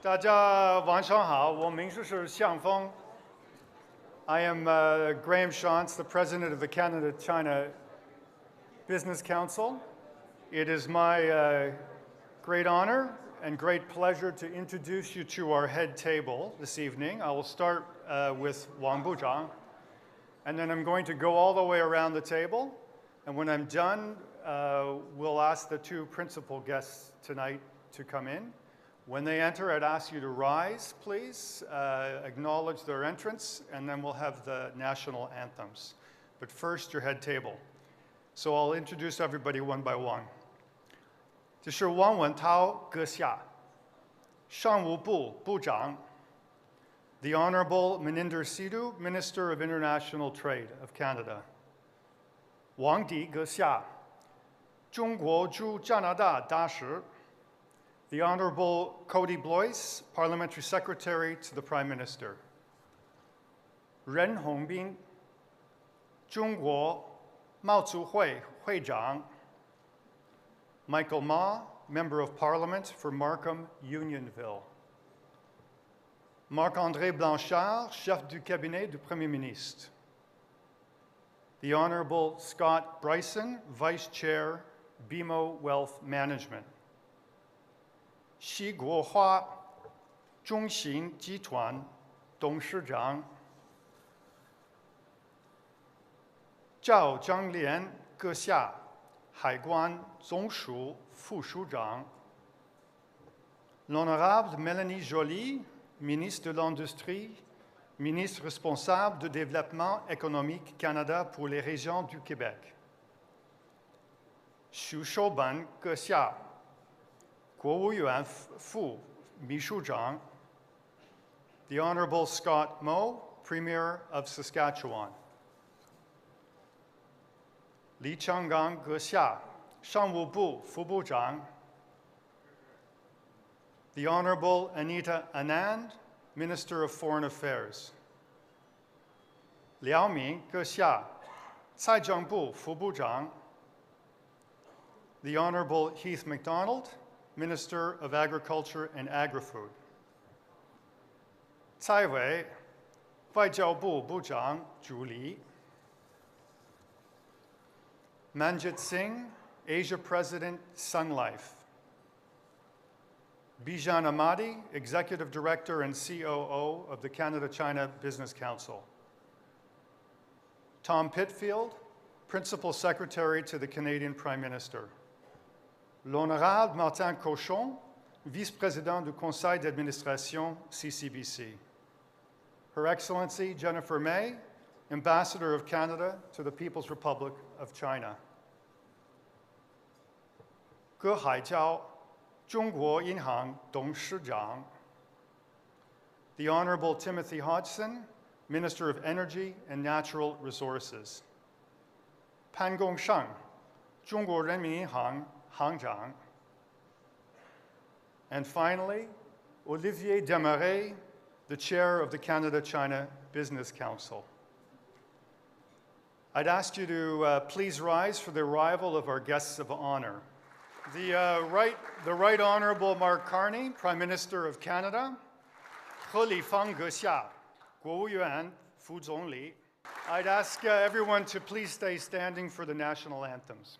大家晚上好，我名字是向峰。I am Graham Shantz, the president of the Canada-China Business Council. It is my great honor and great pleasure to introduce you to our head table this evening. I will start with Wang Buzhang, and then I'm going to go all the way around the table. And when I'm done, we'll ask the two principal guests tonight to come in. When they enter, I'd ask you to rise, please, acknowledge their entrance, and then we'll have the national anthems. But first, your head table. So I'll introduce everybody one by one. 这是汪文涛阁下，商务部部长 The Honorable Meninder Sidhu, Minister of International Trade of Canada. 王迪阁下，中国驻加拿大大使 The Honorable Cody Blois, Parliamentary Secretary to the Prime Minister. Ren Hongbin, 中国贸促会会长 Michael Ma, Member of Parliament for Markham Unionville. Marc-André Blanchard, Chef du Cabinet du Premier Ministre. The Honorable Scott Bryson, Vice Chair, BMO Wealth Management. 西国华中信集团董事长赵章廉阁下，海关总署副署长 L'Honorable Mélanie Joly, ministre de l'Industrie, ministre responsable du Développement économique Canada pour les régions du Québec. 徐守本阁下，国务院副秘书长 The Honorable Scott Moe, Premier of Saskatchewan. 李长刚阁下，商务部副部长 The Honorable Anita Anand, Minister of Foreign Affairs. 廖敏阁下，财政部副部长 The Honorable Heath MacDonald, Minister of Agriculture and Agri-Food. 蔡伟，外交部部长助理 Manjit Singh, Asia President, Sun Life. Bijan Ahmadi, Executive Director and COO of the Canada-China Business Council. Tom Pitfield, Principal Secretary to the Canadian Prime Minister. L'Honorable Martin Cochon, Vice-Président du Conseil d'Administration, CCBC. Her Excellency Jennifer May, Ambassador of Canada to the People's Republic of China. 葛海娇，中国银行董事长 The Honorable Timothy Hodgson, Minister of Energy and Natural Resources. 潘功胜，中国人民银行行长 And finally, Olivier Desmarais, the Chair of the Canada-China Business Council. I'd ask you to please rise for the arrival of our guests of honor. The Right Honorable Mark Carney, Prime Minister of Canada. Lifeng阁下，国务院副总理。I'd ask everyone to please stay standing for the national anthems.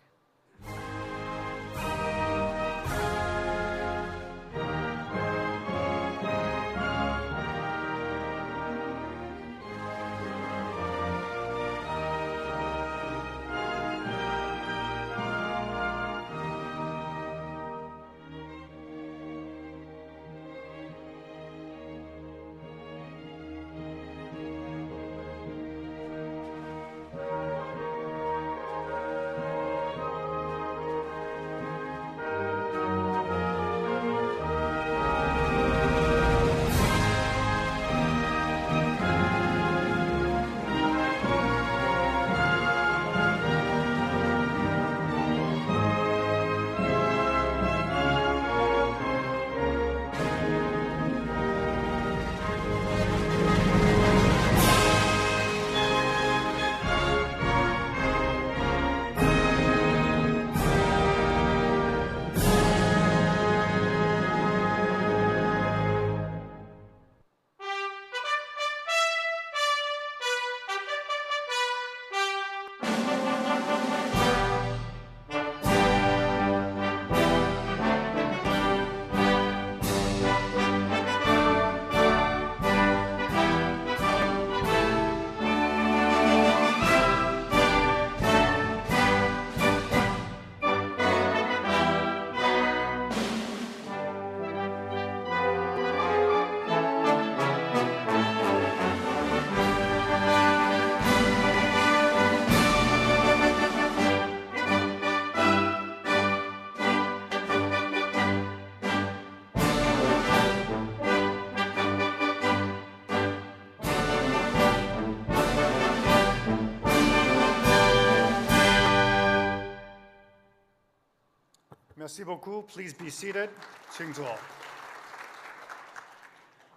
Merci beaucoup. Please be seated. 请坐.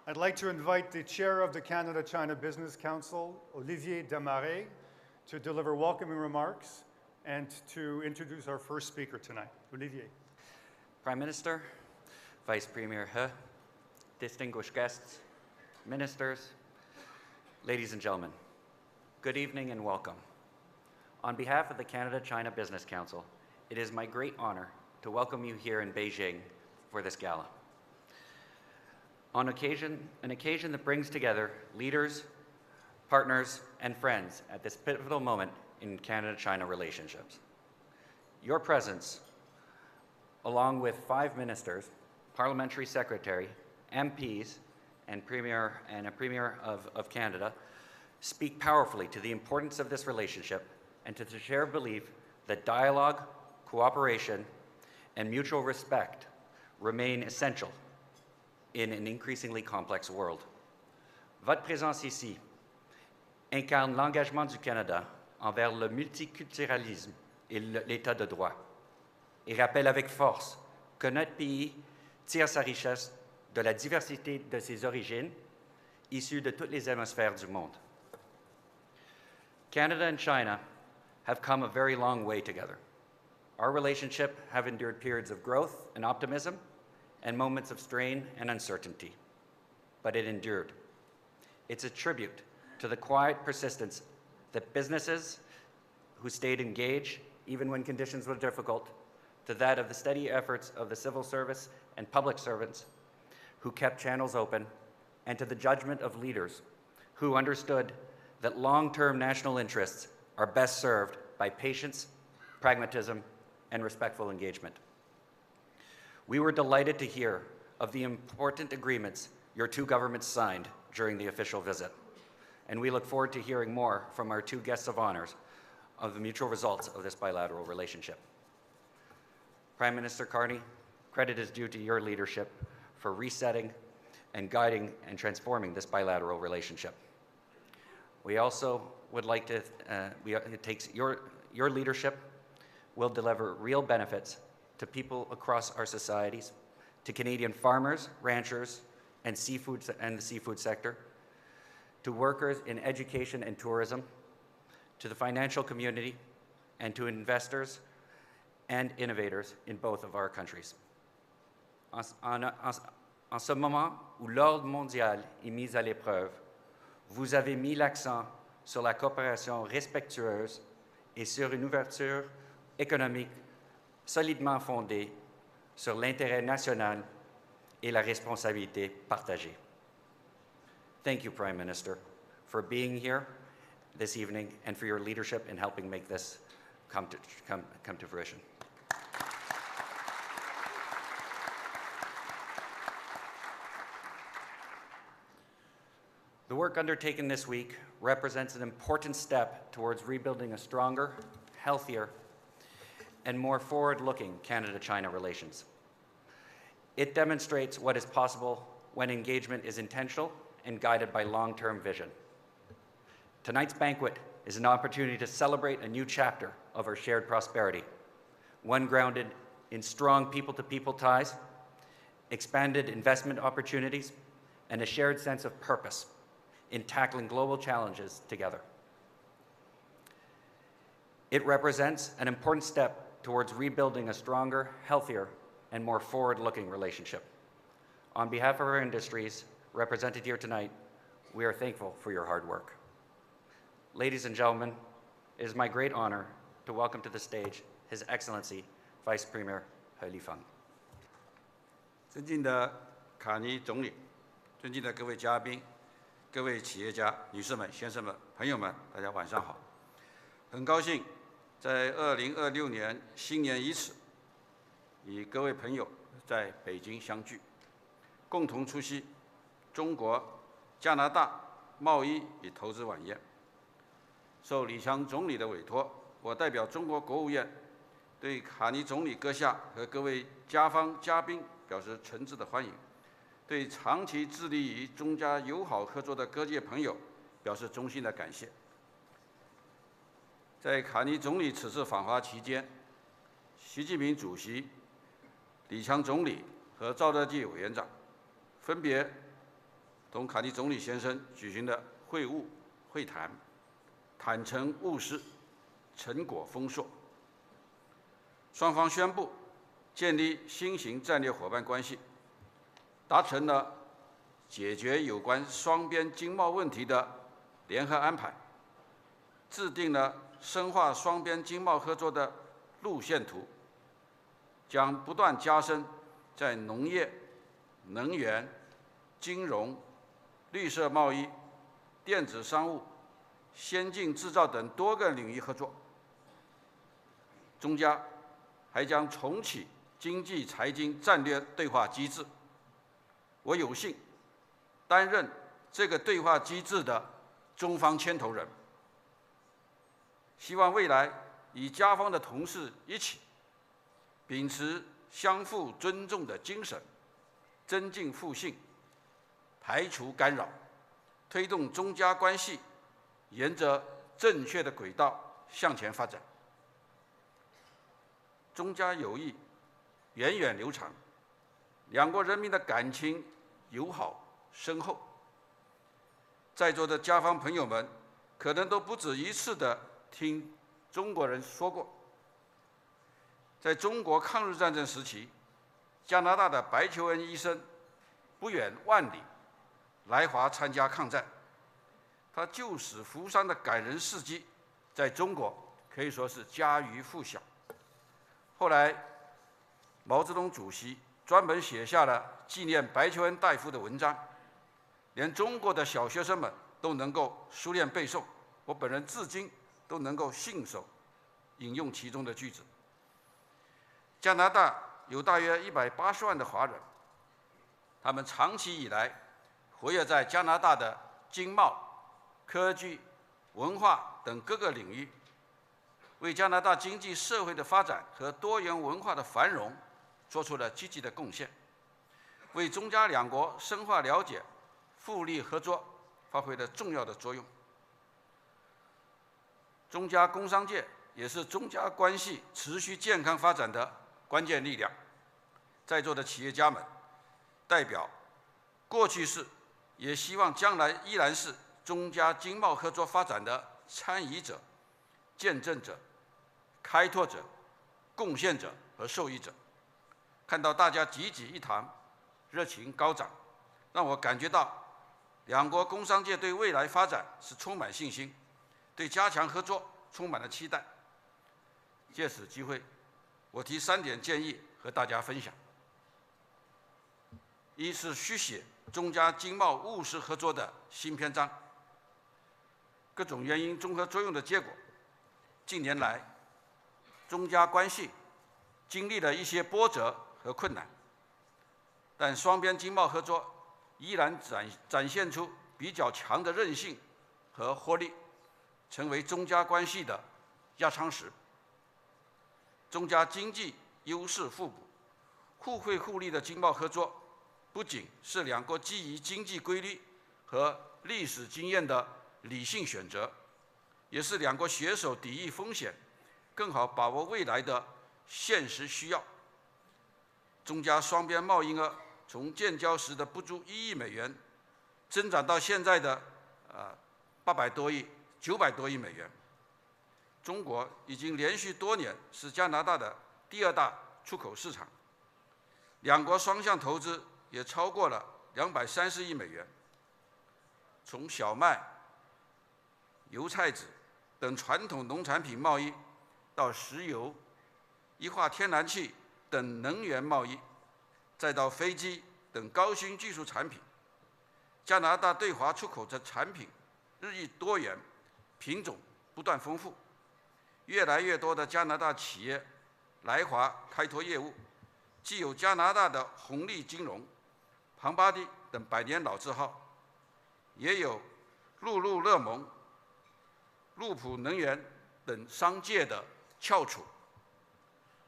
I'd like to invite the chair of the Canada-China Business Council, Olivier Desmarais, to deliver welcoming remarks and to introduce our first speaker tonight. Olivier. Prime Minister, Vice Premier He, distinguished guests, ministers, ladies and gentlemen, good evening and welcome. On behalf of the Canada-China Business Council, it is my great honor to welcome you here in Beijing for this gala. On an occasion that brings together leaders, partners, and friends at this pivotal moment in Canada-China relationships. Your presence, along with 5 ministers, parliamentary secretary, MPs, and a Premier of Canada, speak powerfully to the importance of this relationship and to the shared belief that dialogue, cooperation, and mutual respect remain essential in an increasingly complex world. Votre présence ici incarne l'engagement du Canada envers le multiculturalisme et l'état de droit et rappelle avec force que notre pays tire sa richesse de la diversité de ses origines issues de toutes les hémisphères du monde. Canada and China have come a very long way together. Our relationship have endured periods of growth and optimism and moments of strain and uncertainty, but it endured. It's a tribute to the quiet persistence that businesses who stayed engaged, even when conditions were difficult, to that of the steady efforts of the civil service and public servants who kept channels open, and to the judgment of leaders who understood that long-term national interests are best served by patience, pragmatism, and respectful engagement. We were delighted to hear of the important agreements your 2 governments signed during the official visit, and we look forward to hearing more from our 2 guests of honors of the mutual results of this bilateral relationship. Prime Minister Carney, credit is due to your leadership for resetting and guiding and transforming this bilateral relationship. We also would like to, it takes your leadership will deliver real benefits to people across our societies, to Canadian farmers, ranchers, and the seafood sector, to workers in education and tourism, to the financial community, and to investors and innovators in both of our countries. En ce moment où l'ordre mondial est mis à l'épreuve, vous avez mis l'accent sur la coopération respectueuse et sur une ouverture économique solidement fondée sur l'intérêt national et la responsabilité partagée. Thank you, Prime Minister, for being here this evening and for your leadership in helping make this come to fruition. The work undertaken this week represents an important step towards rebuilding a stronger, healthier, and more forward-looking Canada-China relations. It demonstrates what is possible when engagement is intentional and guided by long-term vision. Tonight's banquet is an opportunity to celebrate a new chapter of our shared prosperity, one grounded in strong people-to-people ties, expanded investment opportunities, and a shared sense of purpose in tackling global challenges together. It represents an important step towards rebuilding a stronger, healthier, and more forward-looking relationship. On behalf of our industries represented here tonight, we are thankful for your hard work. Ladies and gentlemen, it is my great honor to welcome to the stage His Excellency Vice Premier He Lifeng. 尊敬的卡尼总理，尊敬的各位嘉宾、各位企业家、女士们、先生们、朋友们，大家晚上好。很高兴在2026年新年伊始，与各位朋友在北京相聚，共同出席中国加拿大贸易与投资晚宴。受李强总理的委托，我代表中国国务院对卡尼总理阁下和各位嘉方嘉宾表示诚挚的欢迎，对长期致力于中加友好合作的各界朋友表示衷心的感谢。在卡尼总理此次访华期间，习近平主席李强总理和赵乐际委员长分别同卡尼总理先生举行了会谈，坦诚务实，成果丰硕。双方宣布建立新型战略伙伴关系，达成了解决有关双边经贸问题的联合安排，制定了深化双边经贸合作的路线图，将不断加深在农业、能源、金融、绿色贸易、电子商务、先进制造等多个领域合作。中加还将重启经济财经战略对话机制，我有幸担任这个对话机制的中方牵头人，希望未来与加方的同事一起，秉持相互尊重的精神，增进互信，排除干扰，推动中加关系沿着正确的轨道向前发展。中加友谊源远流长，两国人民的感情友好深厚。在座的加方朋友们可能都不止一次地听中国人说过，在中国抗日战争时期，加拿大的白求恩医生不远万里来华参加抗战，他救死扶伤的感人事迹在中国可以说是家喻户晓。后来毛泽东主席专门写下了纪念白求恩大夫的文章，连中国的小学生们都能够熟练背诵，我本人至今都能够信手引用其中的句子。加拿大有大约180万的华人，他们长期以来活跃在加拿大的经贸、科技、文化等各个领域，为加拿大经济社会的发展和多元文化的繁荣做出了积极的贡献，为中加两国深化了解、互利合作发挥了重要的作用。中加工商界也是中加关系持续健康发展的关键力量。在座的企业家们代表过去是，也希望将来依然是中加经贸合作发展的参与者、见证者、开拓者、贡献者和受益者。看到大家济济一堂，热情高涨，让我感觉到两国工商界对未来发展是充满信心，对加强合作充满了期待。借此机会，我提3点建议和大家分享。一是续写中加经贸务实合作的新篇章。各种原因综合作用的结果，近年来中加关系经历了一些波折和困难，但双边经贸合作依然展现出比较强的韧性和活力，成为中加关系的压舱石。中加经济优势互补、互惠互利的经贸合作，不仅是两国基于经济规律和历史经验的理性选择，也是两国携手抵御风险、更好把握未来的现实需要。中加双边贸易额从建交时的不足1亿美元，增长到现在的800多亿、900多亿美元。中国已经连续多年是加拿大的第2大出口市场，两国双向投资也超过了230亿美元。从小麦、油菜籽等传统农产品贸易，到石油、液化天然气等能源贸易，再到飞机等高新技术产品，加拿大对华出口的产品日益多元，品种不断丰富。越来越多的加拿大企业来华开拓业务，既有加拿大的红利金融、庞巴迪等百年老字号，也有露露乐盟、路普能源等商界的翘楚。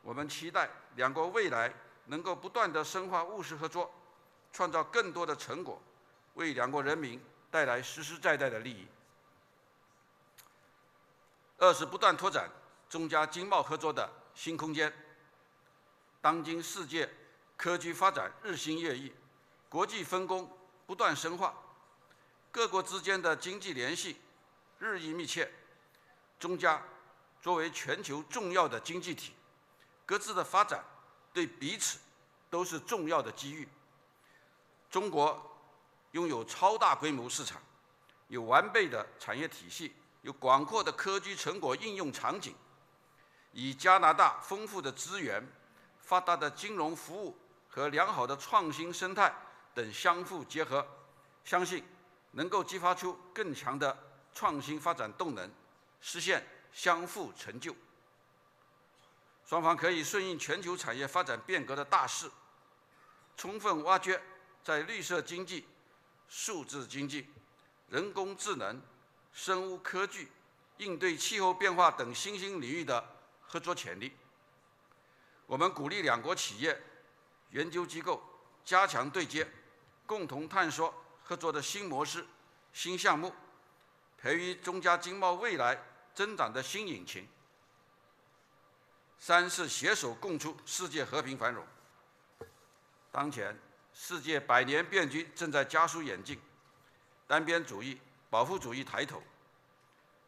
我们期待两国未来能够不断地深化务实合作，创造更多的成果，为两国人民带来实实在在的利益。二是不断拓展中加经贸合作的新空间。当今世界科技发展日新月异，国际分工不断深化，各国之间的经济联系日益密切。中加作为全球重要的经济体，各自的发展对彼此都是重要的机遇。中国拥有超大规模市场，有完备的产业体系，有广阔的科技成果应用场景，以加拿大丰富的资源、发达的金融服务和良好的创新生态等相互结合，相信能够激发出更强的创新发展动能，实现相互成就。双方可以顺应全球产业发展变革的大势，充分挖掘在绿色经济、数字经济、人工智能、生物科技、应对气候变化等新兴领域的合作潜力。我们鼓励两国企业、研究机构加强对接，共同探索合作的新模式、新项目，培育中加经贸未来增长的新引擎。三是携手共促世界和平繁荣。当前，世界百年变局正在加速演进，单边主义、保护主义抬头，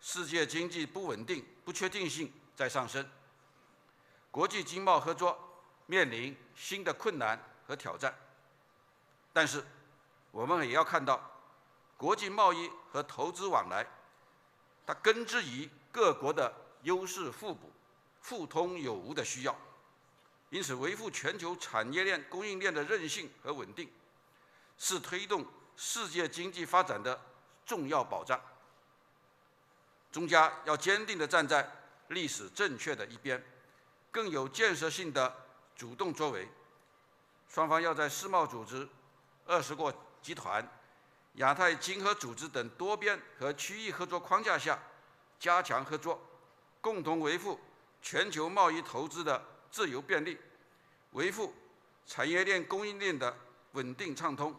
世界经济不稳定、不确定性在上升，国际经贸合作面临新的困难和挑战。但是，我们也要看到，国际贸易和投资往来，它根植于各国的优势互补、互通有无的需要。因此，维护全球产业链、供应链的韧性和稳定，是推动世界经济发展的重要保障。中加要坚定地站在历史正确的一边，更有建设性的主动作为。双方要在世贸组织、20国集团、亚太经合组织等多边和区域合作框架下加强合作，共同维护全球贸易投资的自由便利，维护产业链供应链的稳定畅通，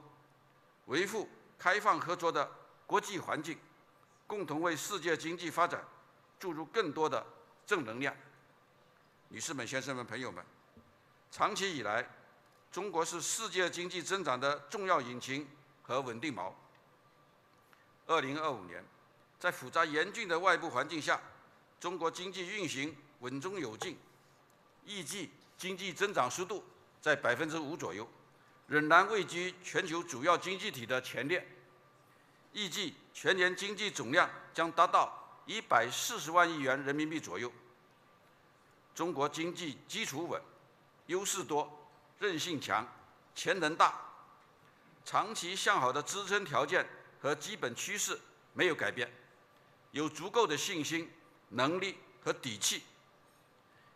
维护开放合作的国际环境，共同为世界经济发展注入更多的正能量。女士们、先生们、朋友们，长期以来，中国是世界经济增长的重要引擎和稳定锚。2025年，在复杂严峻的外部环境下，中国经济运行稳中有进，预计经济增长速度在5%左右，仍然位居全球主要经济体的前列。预计全年经济总量将达到140万亿元人民币左右。中国经济基础稳，优势多，韧性强，潜能大，长期向好的支撑条件和基本趋势没有改变，有足够的信心、能力和底气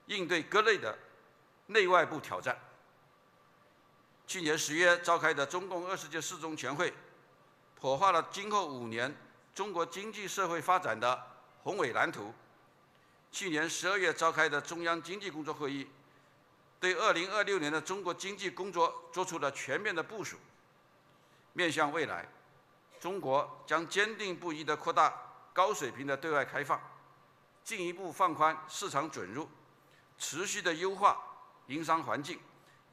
应对各类的内外部挑战。去年10月召开的中共20届四中全会，擘画了今后5年中国经济社会发展的宏伟蓝图。去年12月召开的中央经济工作会议，对2026年的中国经济工作作出了全面的部署。面向未来，中国将坚定不移地扩大高水平的对外开放，进一步放宽市场准入，持续地优化营商环境，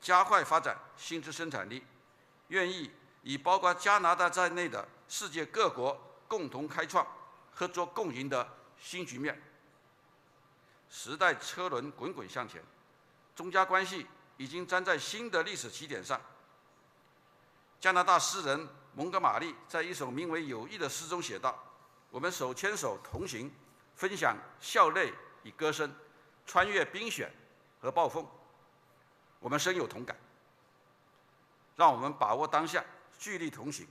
加快发展新质生产力，愿意以包括加拿大在内的世界各国共同开创合作共赢的新局面。时代车轮滚滚向前，中加关系已经站在新的历史起点上。加拿大诗人蒙哥马利在一首名为《友谊》的诗中写道：“我们手牵手同行，分享笑泪与歌声，穿越冰雪和暴风。”我们深有同感。让我们把握当下，聚力同行，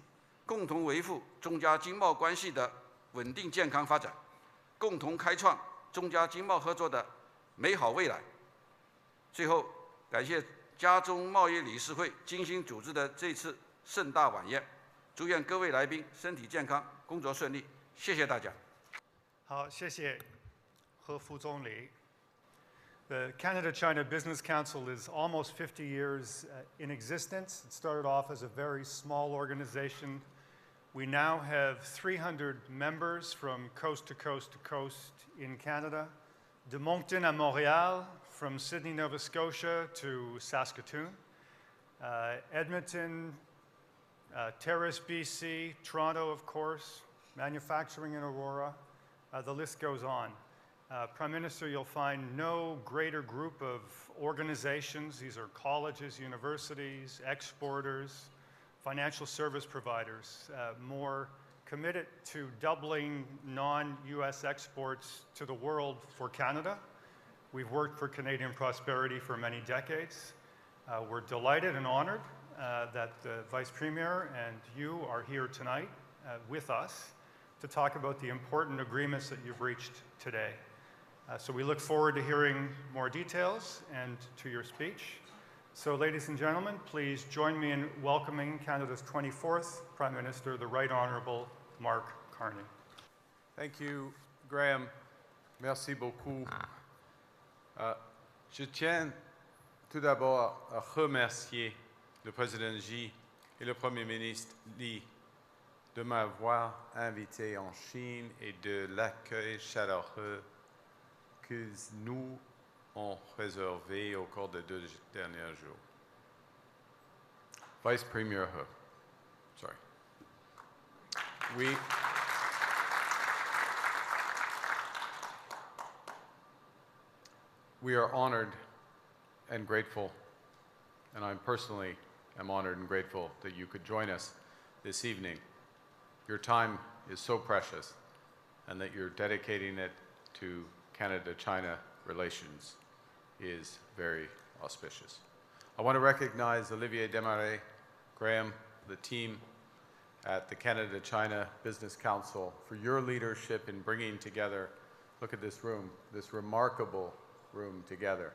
共同维护中加经贸关系的稳定健康发展，共同开创中加经贸合作的美好未来。最后，感谢加中贸易理事会精心组织的这次盛大晚宴，祝愿各位来宾身体健康，工作顺利。谢谢大家。好，谢谢何副总理。The Canada-China Business Council is almost 50 years in existence. It started off as a very small organization. We now have 300 members from coast to coast to coast in Canada, de Moncton à Montréal, from Sydney, Nova Scotia to Saskatoon. Edmonton, Terrace, BC, Toronto, of course, manufacturing in Aurora. The list goes on. Prime Minister, you'll find no greater group of organizations, these are colleges, universities, exporters, financial service providers, more committed to doubling non-US exports to the world for Canada. We've worked for Canadian prosperity for many decades. We're delighted and honored that the Vice Premier and you are here tonight with us to talk about the important agreements that you've reached today. So we look forward to hearing more details and to your speech. So ladies and gentlemen, please join me in welcoming Canada's 24th Prime Minister, the Right Honourable Mark Carney. Thank you, Graham. Merci beaucoup. Je tiens tout d'abord à remercier le président Xi et le Premier ministre Li de m'avoir invité en Chine et de l'accueil chaleureux que nous ont réservé au cours des 2 derniers jours. Vice Premier He, sorry. We are honored and grateful, and I personally am honored and grateful that you could join us this evening. Your time is so precious, and that you're dedicating it to Canada-China relations is very auspicious. I want to recognize Olivier Desmarais, Graham, the team at the Canada-China Business Council for your leadership in bringing together, look at this room, this remarkable room together.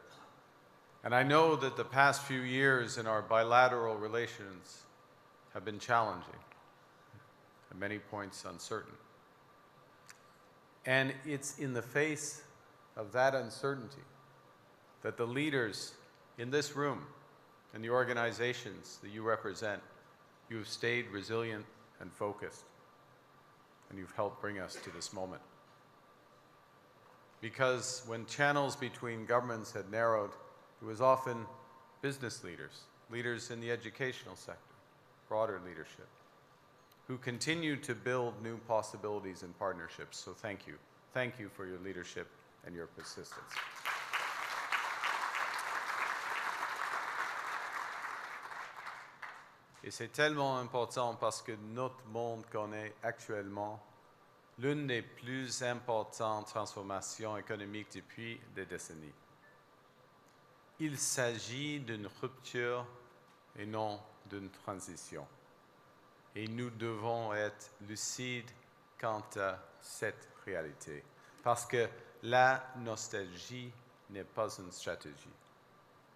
And I know that the past few years in our bilateral relations have been challenging, at many points uncertain. And it's in the face of that uncertainty that the leaders in this room and the organizations that you represent, you have stayed resilient and focused, and you've helped bring us to this moment. Because when channels between governments had narrowed, it was often business leaders, leaders in the educational sector, broader leadership, who continue to build new possibilities and partnerships. So thank you. Thank you for your leadership and your persistence. Et c'est tellement important parce que notre monde connaît actuellement l'une des plus importantes transformations économiques depuis des décennies. Il s'agit d'une rupture et non d'une transition. Et nous devons être lucides quant à cette réalité. Parce que la nostalgie n'est pas une stratégie.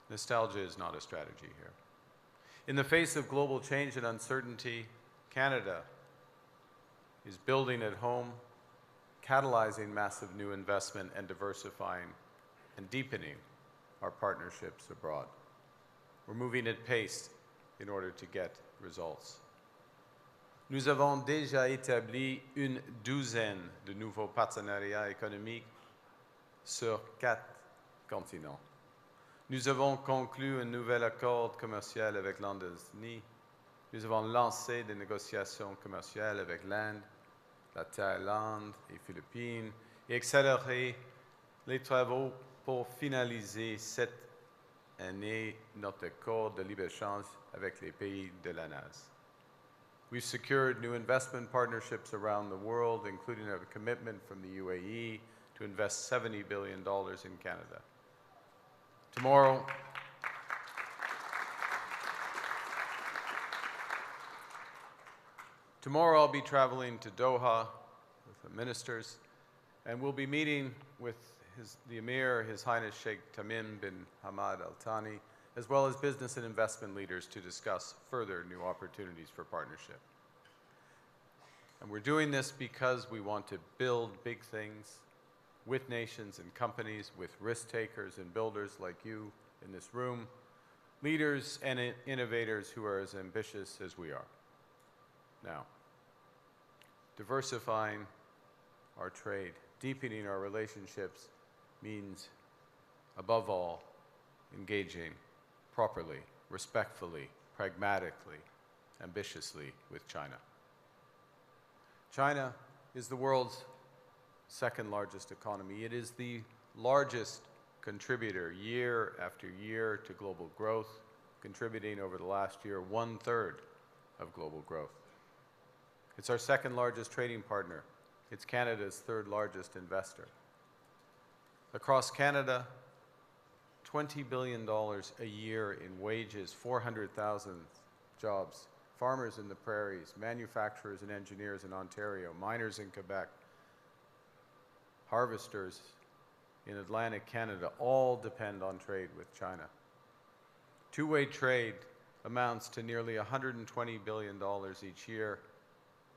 Nostalgia is not a strategy here. In the face of global change and uncertainty, Canada is building at home, catalyzing massive new investment and diversifying and deepening our partnerships abroad. We're moving at pace in order to get results. Nous avons déjà établi une douzaine de nouveaux partenariats économiques sur 4 continents. Nous avons conclu un nouvel accord commercial avec l'Indonésie. Nous avons lancé des négociations commerciales avec l'Inde, la Thaïlande et les Philippines et accéléré les travaux pour finaliser cette année notre accord de libre-échange avec les pays de la NAS. We've secured new investment partnerships around the world, including a commitment from the UAE to invest $70 billion in Canada. Tomorrow I'll be traveling to Doha with the ministers, and we'll be meeting with the Emir, His Highness Sheikh Tamim bin Hamad Al Thani, as well as business and investment leaders to discuss further new opportunities for partnership. And we're doing this because we want to build big things with nations and companies, with risk takers and builders like you in this room, leaders and innovators who are as ambitious as we are. Now, diversifying our trade, deepening our relationships means, above all, engaging properly, respectfully, pragmatically, ambitiously with China. China is the world's second largest economy. It is the largest contributor year after year to global growth, contributing over the last year 1/3 of global growth. It's our second largest trading partner. It's Canada's third largest investor. Across Canada, $20 billion a year in wages, 400,000 jobs, farmers in the prairies, manufacturers and engineers in Ontario, miners in Quebec, harvesters in Atlantic Canada, all depend on trade with China. Two-way trade amounts to nearly $120 billion each year.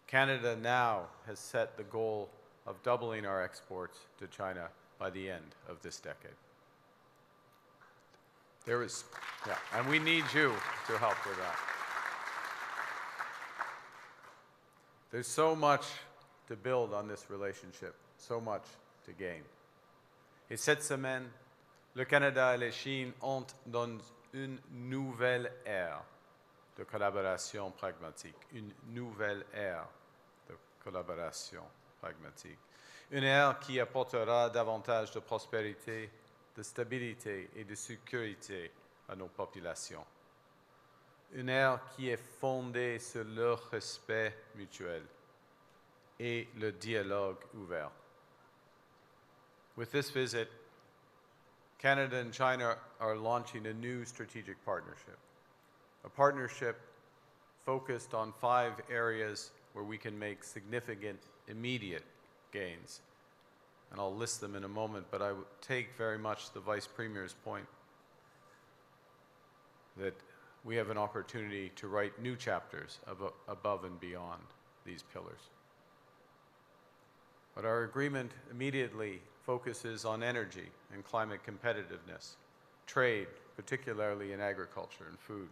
Canada now has set the goal of doubling our exports to China by the end of this decade. And we need you to help with that. There's so much to build on this relationship, so much to gain. Et cette semaine, le Canada et la Chine entrent dans une nouvelle ère de collaboration pragmatique. Une nouvelle ère de collaboration pragmatique. Une ère qui apportera davantage de prospérité, de stabilité et de sécurité à nos populations. Une ère qui est fondée sur le respect mutuel et le dialogue ouvert. With this visit, Canada and China are launching a new strategic partnership, a partnership focused on 5 areas where we can make significant, immediate gains. And I'll list them in a moment, but I would take very much the Vice Premier's point that we have an opportunity to write new chapters above and beyond these pillars. But our agreement immediately focuses on energy and climate competitiveness, trade, particularly in agriculture and food,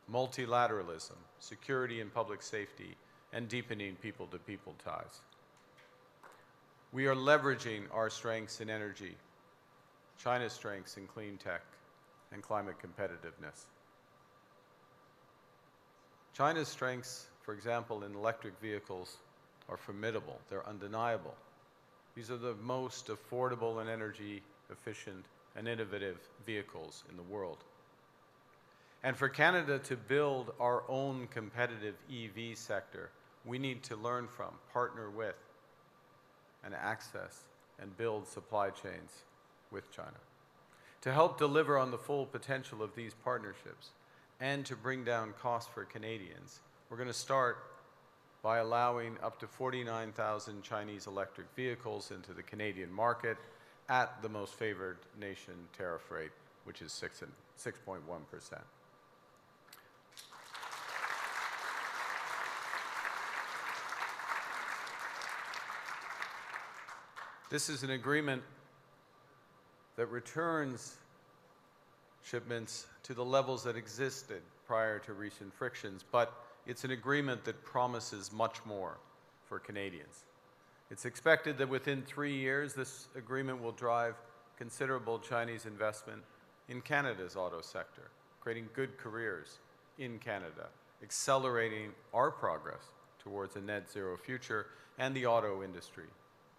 multilateralism, security and public safety, and deepening people-to-people ties. We are leveraging our strengths in energy, China's strengths in clean tech, and climate competitiveness. China's strengths, for example, in electric vehicles, are formidable. They're undeniable. These are the most affordable and energy efficient and innovative vehicles in the world. And for Canada to build our own competitive EV sector, we need to learn from, partner with, and access and build supply chains with China. To help deliver on the full potential of these partnerships and to bring down costs for Canadians, we're going to start by allowing up to 49,000 Chinese electric vehicles into the Canadian market at the most favored nation tariff rate, which is 6.1%. This is an agreement that returns shipments to the levels that existed prior to recent frictions, but it's an agreement that promises much more for Canadians. It's expected that within 3 years, this agreement will drive considerable Chinese investment in Canada's auto sector, creating good careers in Canada, accelerating our progress towards a net zero future and the auto industry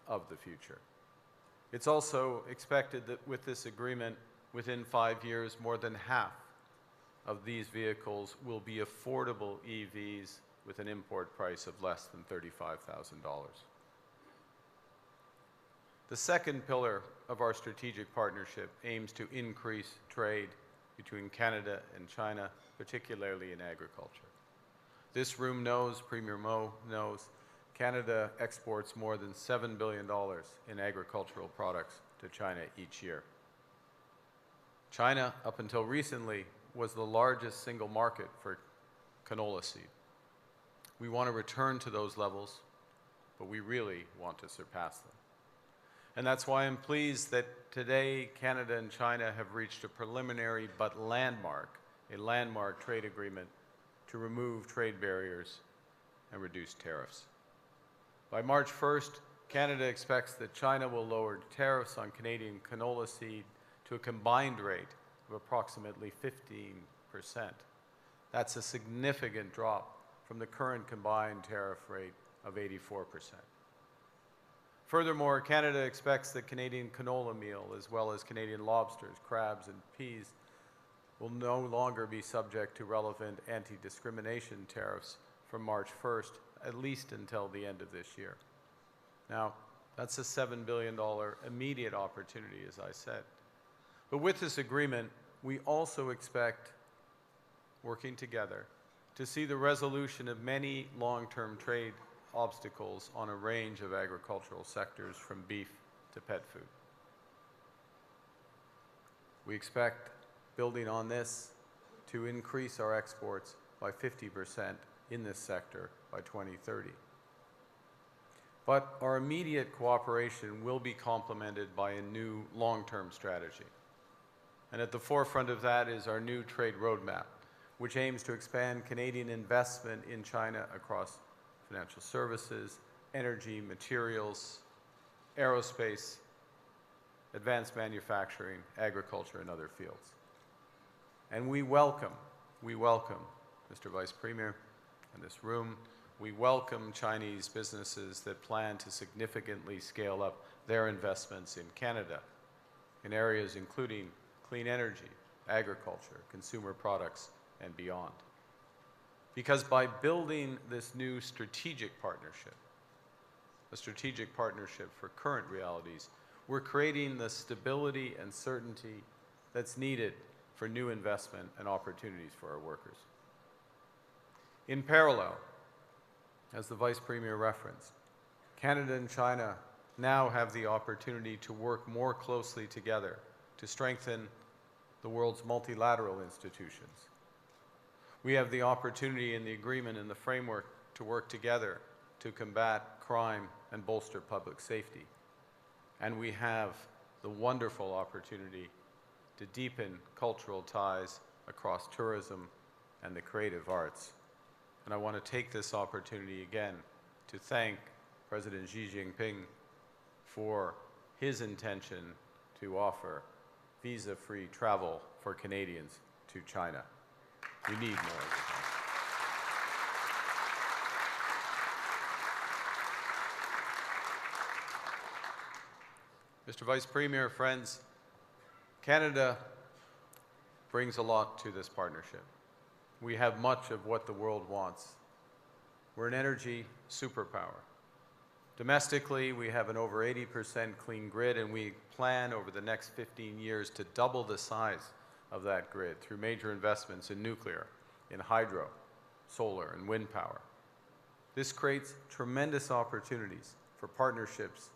of the future. It's also expected that with this agreement, within 5 years, more than half of these vehicles will be affordable EVs with an import price of less than $35,000. The second pillar of our strategic partnership aims to increase trade between Canada and China, particularly in agriculture. This room knows, Premier Mo knows, Canada exports more than $7 billion in agricultural products to China each year. China, up until recently, was the largest single market for canola seed. We want to return to those levels, but we really want to surpass them. And that's why I'm pleased that today Canada and China have reached a preliminary but a landmark trade agreement to remove trade barriers and reduce tariffs. By March 1st, Canada expects that China will lower tariffs on Canadian canola seed to a combined rate of approximately That's a significant drop from the current combined tariff rate of 84%. Furthermore, Canada expects that Canadian canola meal, as well as Canadian lobsters, crabs, and peas, will no longer be subject to relevant anti-discrimination tariffs from March 1st, at least until the end of this year. Now, that's a $7 billion immediate opportunity, as I said. But with this agreement, we also expect, working together, to see the resolution of many long-term trade obstacles on a range of agricultural sectors, from beef to pet food. We expect, building on this, to increase our exports by 50% in this sector by 2030. But our immediate cooperation will be complemented by a new long-term strategy. And at the forefront of that is our new trade roadmap, which aims to expand Canadian investment in China across financial services, energy, materials, aerospace, advanced manufacturing, agriculture, and other fields. And we welcome, Mr. Vice Premier, in this room, we welcome Chinese businesses that plan to significantly scale up their investments in Canada in areas including clean energy, agriculture, consumer products, and beyond. Because by building this new strategic partnership, a strategic partnership for current realities, we're creating the stability and certainty that's needed for new investment and opportunities for our workers. In parallel, as the Vice Premier referenced, Canada and China now have the opportunity to work more closely together to strengthen the world's multilateral institutions. We have the opportunity in the agreement and the framework to work together to combat crime and bolster public safety. And we have the wonderful opportunity to deepen cultural ties across tourism and the creative arts. And I want to take this opportunity again to thank President Xi Jinping for his intention to offer visa-free travel for Canadians to China. We need more of it. Mr. Vice Premier, friends, Canada brings a lot to this partnership. We have much of what the world wants. We're an energy superpower. Domestically, we have an over 80% clean grid, and we plan over the next 15 years to double the size of that grid through major investments in nuclear, in hydro, solar, and wind power. This creates tremendous opportunities for partnerships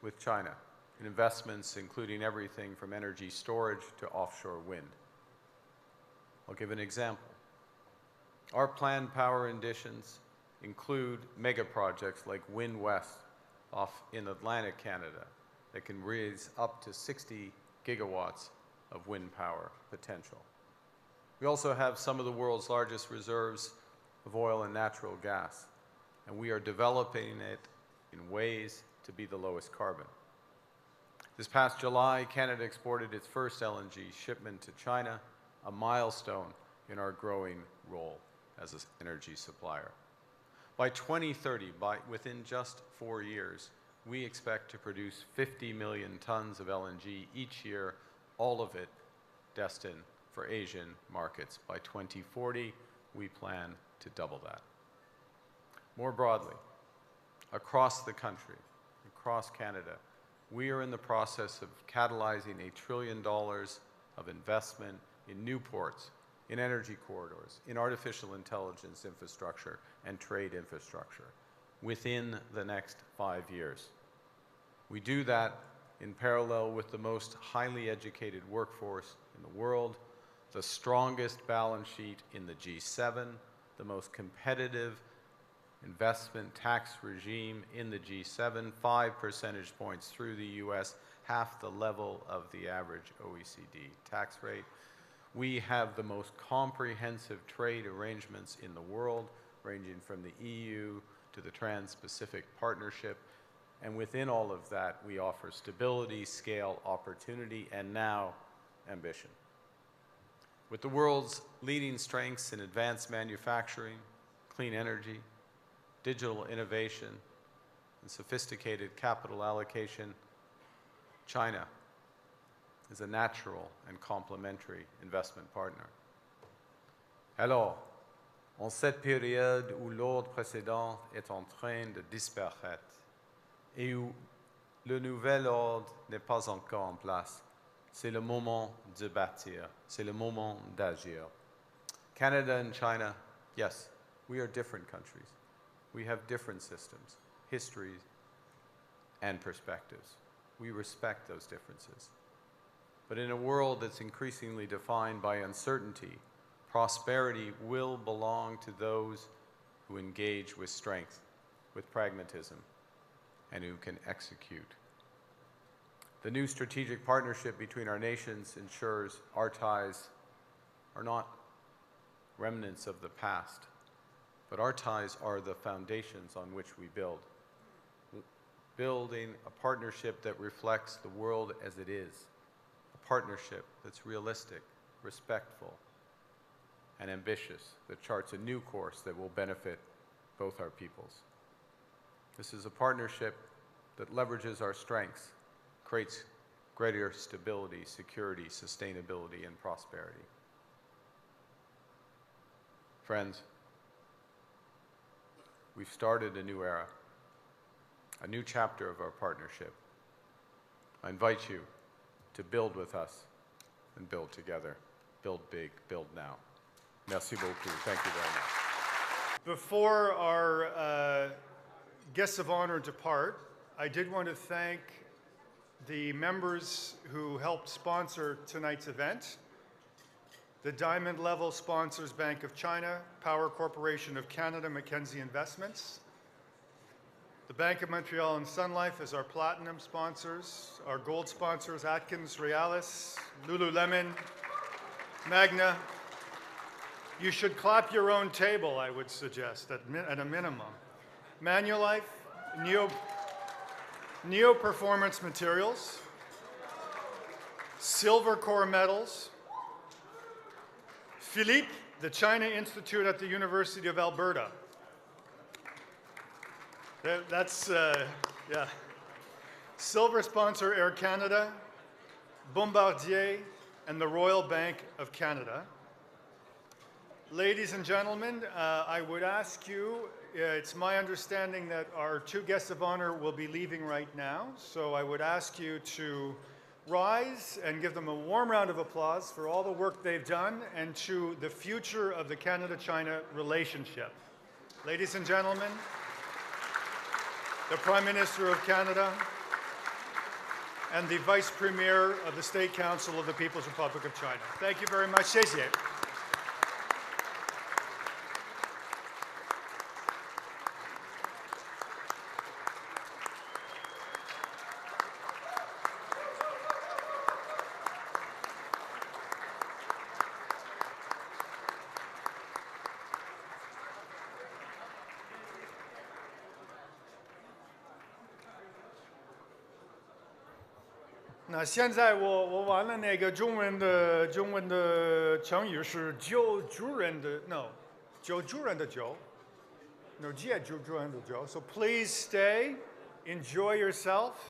with China in investments including everything from energy storage to offshore wind. I'll give an example. Our planned power additions include mega projects like Wind West off in Atlantic Canada that can raise up to 60 gigawatts of wind power potential. We also have some of the world's largest reserves of oil and natural gas, and we are developing it in ways to be the lowest carbon. This past July, Canada exported its first LNG shipment to China, a milestone in our growing role as an energy supplier. By 2030, within just 4 years, we expect to produce 50 million tons of LNG each year, all of it destined for Asian markets. By 2040, we plan to double that. More broadly, across the country, across Canada, we are in the process of catalyzing $1 trillion of investment in new ports, in energy corridors, in artificial intelligence infrastructure, and trade infrastructure within the next 5 years. We do that in parallel with the most highly educated workforce in the world, the strongest balance sheet in the G7, the most competitive investment tax regime in the G7, 5 percentage points through the US, half the level of the average OECD tax rate. We have the most comprehensive trade arrangements in the world, ranging from the EU to the Trans-Pacific Partnership. And within all of that, we offer stability, scale, opportunity, and now ambition. With the world's leading strengths in advanced manufacturing, clean energy, digital innovation, and sophisticated capital allocation, China is a natural and complementary investment partner. Alors, en cette période où l'ordre précédent est en train de disparaître et où le nouvel ordre n'est pas encore en place, c'est le moment de bâtir, c'est le moment d'agir. Canada and China, yes, we are different countries. We have different systems, histories, and perspectives. We respect those differences. But in a world that's increasingly defined by uncertainty, prosperity will belong to those who engage with strength, with pragmatism, and who can execute. The new strategic partnership between our nations ensures our ties are not remnants of the past, but our ties are the foundations on which we build. Building a partnership that reflects the world as it is, a partnership that's realistic, respectful, and ambitious, that charts a new course that will benefit both our peoples. This is a partnership that leverages our strengths, creates greater stability, security, sustainability, and prosperity. Friends, we've started a new era, a new chapter of our partnership. I invite you to build with us and build together. Build big, build now. Merci beaucoup. Thank you very much. Before our guests of honor depart, I did want to thank the members who helped sponsor tonight's event. The Diamond Level sponsors Bank of China, Power Corporation of Canada, Mackenzie Investments. The Bank of Montreal and Sun Life as our platinum sponsors. Our gold sponsors, Atkins, Realis, Lululemon, Magna. You should clap your own table, I would suggest, at a minimum. Manulife, Neo Performance Materials, Silver Core Metals, Philippe, the China Institute at the University of Alberta. That's, yeah. Silver sponsor Air Canada, Bombardier, and the Royal Bank of Canada. Ladies and gentlemen, I would ask you, it's my understanding that our two guests of honor will be leaving right now, so I would ask you to rise and give them a warm round of applause for all the work they've done and to the future of the Canada-China relationship. Ladies and gentlemen, the Prime Minister of Canada and the Vice Premier of the State Council of the People's Republic of China. Thank you very much. 谢谢.那现在我完了那个中文的成语是救助人的 no 救助人的救 no 借助人的救 so please stay, enjoy yourself.